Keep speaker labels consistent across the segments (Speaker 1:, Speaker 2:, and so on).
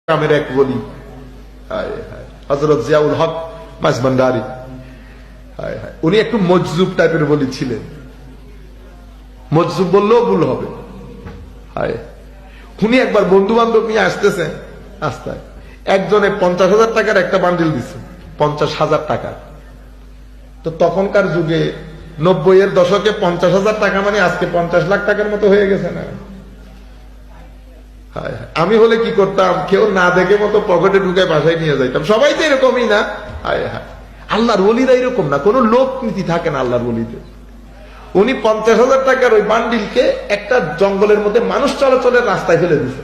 Speaker 1: গ্রামের এক বলি হযরত জিয়াউল হক মাঝভান্ডারী, উনি একটু মজজুব টাইপের বলি ছিলেন। মজজুব বললেও ভুল হবে। উনি একবার বন্ধু বান্ধব নিয়ে আসতেছেন রাস্তায়, একজনে 50,000 টাকার একটা বান্ডিল দিছে, 50,000 টাকা। তো তখনকার যুগে 90-এর দশকে 50,000 টাকা মানে আজকে 50 লাখ টাকার মতো হয়ে গেছে না? আমি হলে কি করতাম, কেউ না দেখে মতো পকেটে ঢুকে বাসায় নিয়ে যাইতাম। সবাই তো এরকমই না। আল্লাহর ওলিরা এরকম না, কোন লোক নীতি থাকে না আল্লাহর ওলিতে। উনি 50,000 টাকার ওই বান্ডিলকে একটা জঙ্গলের মধ্যে মানুষ চলাচলের রাস্তায় ফেলে দিছে।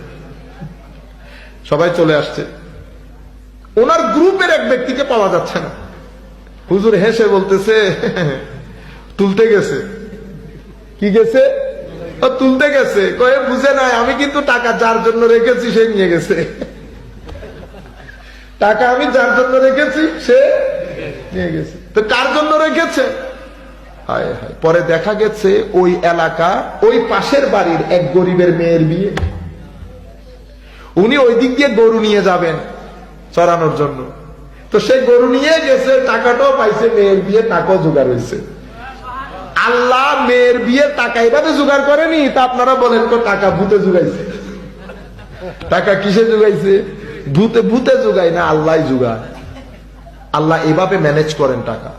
Speaker 1: সবাই চলে আসছে, ওনার গ্রুপের এক ব্যক্তিকে পাওয়া যাচ্ছে না। হুজুর হেসে বলতেছে তুলতে গেছে। কি গেছে? তুলতে গেছে। কয়ে বুঝে নাই, আমি কিন্তু টাকা যার জন্য রেখেছি সে নিয়ে গেছে। টাকা আমি যার জন্য রেখেছি সে নিয়ে গেছে। তো কার জন্য রেখেছে? হায় হায়। পরে দেখা গেছে ওই এলাকা, ওই পাশের বাড়ির এক গরিবের মেয়ের বিয়ে। উনি ওই দিক দিয়ে গরু নিয়ে যাবেন চড়ানোর জন্য। তো সে গরু নিয়ে গেছে, টাকাটাও পাইছে, মেয়ের বিয়ে টাকাও জোগাড় হয়েছে। আল্লাহ মেয়ের বিয়ে টাকা এভাবে জোগাড় করেনি, তা আপনারা বলেন তো টাকা ভূতে জোগাইছে। টাকা কিসে জোগাইছে? ভূতে। ভূতে জোগায় না, আল্লাহ জোগায়। আল্লাহ এভাবে ম্যানেজ করেন টাকা।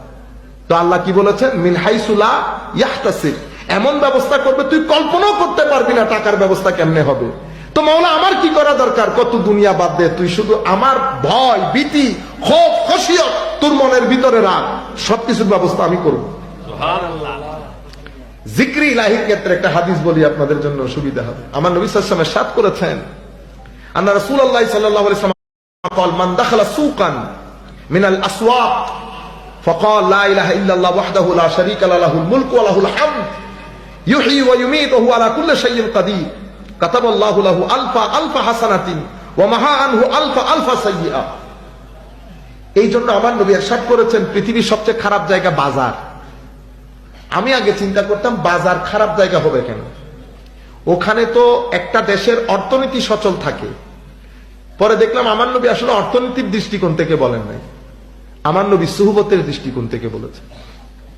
Speaker 1: তো আল্লাহ কি বলেছেন? মিন হাইসু লা ইয়াহতাসিব, এমন ব্যবস্থা করবে তুই কল্পনাও করতে পারবি না টাকার ব্যবস্থা কেমনে হবে। তো মাওলা আমার কি করা দরকার? কত দুনিয়া বাদ দে, তুই শুধু আমার ভয় ভীতি খোফ খশিয়ত তোর মনের ভিতরে রাখ, সবকিছুর ব্যবস্থা আমি করব। জিক্রি ইলাহির ক্ষেত্রে একটা হাদিস বলি আপনাদের জন্য সুবিধা হবে। আমার নবী সাল্লাল্লাহু আলাইহি ওয়াসাল্লাম ইরশাদ করেছেন, আন্না রাসূলুল্লাহ সাল্লাল্লাহু আলাইহি ওয়াসাল্লাম قال من دخل سوقا من الاسواق فقال لا اله الا الله وحده لا شريك له له الملك وله الحمد يحيي ويميت وهو على كل شيء قدير كتب الله له الف حسنه ومحى عنه الف سيئه। এই জন্য আমার নবী ইরশাদ করেছেন, পৃথিবীর সবচেয়ে খারাপ জায়গা বাজার। আমি আগে চিন্তা করতাম বাজার খারাপ জায়গা হবে কেন? ওখানে তো একটা দেশের অর্থনীতি সচল থাকে। পরে দেখলাম আমার নবী আসলে অর্থনীতির দৃষ্টিকোণ থেকে বলেন নাই, আমার নবী সুহবতের দৃষ্টিকোণ থেকে বলেছে।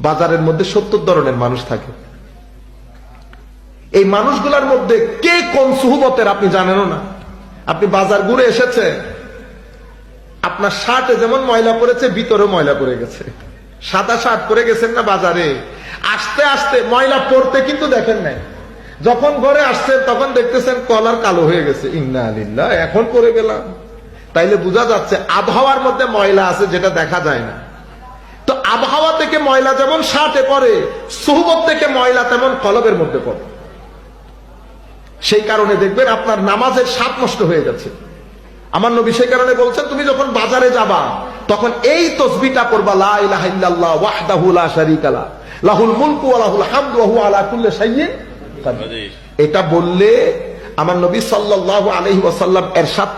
Speaker 1: বাজারের মধ্যে 70 ধরনের মানুষ থাকে। এই মানুষগুলোর মধ্যে কে কোন সুহবতের আপনি জানেনও না। আপনি বাজার ঘুরে এসেছে, আপনার শার্টে যেমন ময়লা পড়েছে ভিতরেও ময়লা পড়ে গেছে। সাদা শার্ট পরে গেছেন না বাজারে, আসতে আসতে ময়লা পড়তে কিন্তু দেখেন নাই। যখন ঘরে আসছেন তখন দেখতেছেন কলার কালো হয়ে গেছে। ইন্না লিল্লাহ, এখন পরে গেলাম। তাইলে বোঝা যাচ্ছে আবহাওয়ার মধ্যে ময়লা আছে যেটা দেখা যায় না। তো আবহাওয়া থেকে ময়লা যেমন শার্টে পড়ে, সুহবত থেকে ময়লা তেমন কলবের মধ্যে পড়ে। সেই কারণে দেখবেন আপনার নামাজের স্বাদ নষ্ট হয়ে যাচ্ছে। আমার নবী সেই কারণে বলছেন, তুমি যখন বাজারে যাবা তখন এই তাসবিহটা পড়বা, লা ইলাহা ইল্লাল্লাহ ওয়াহদাহু লা শারীকা লাহু লাহুল মুলকু ওয়া লাহুল হামদু ওয়া হুয়া আলা কুল্লি শাইইন কাদির। এটা বললে আমার নবী সাল্লাল্লাহু আলাইহি ওয়াসাল্লাম ইরশাদ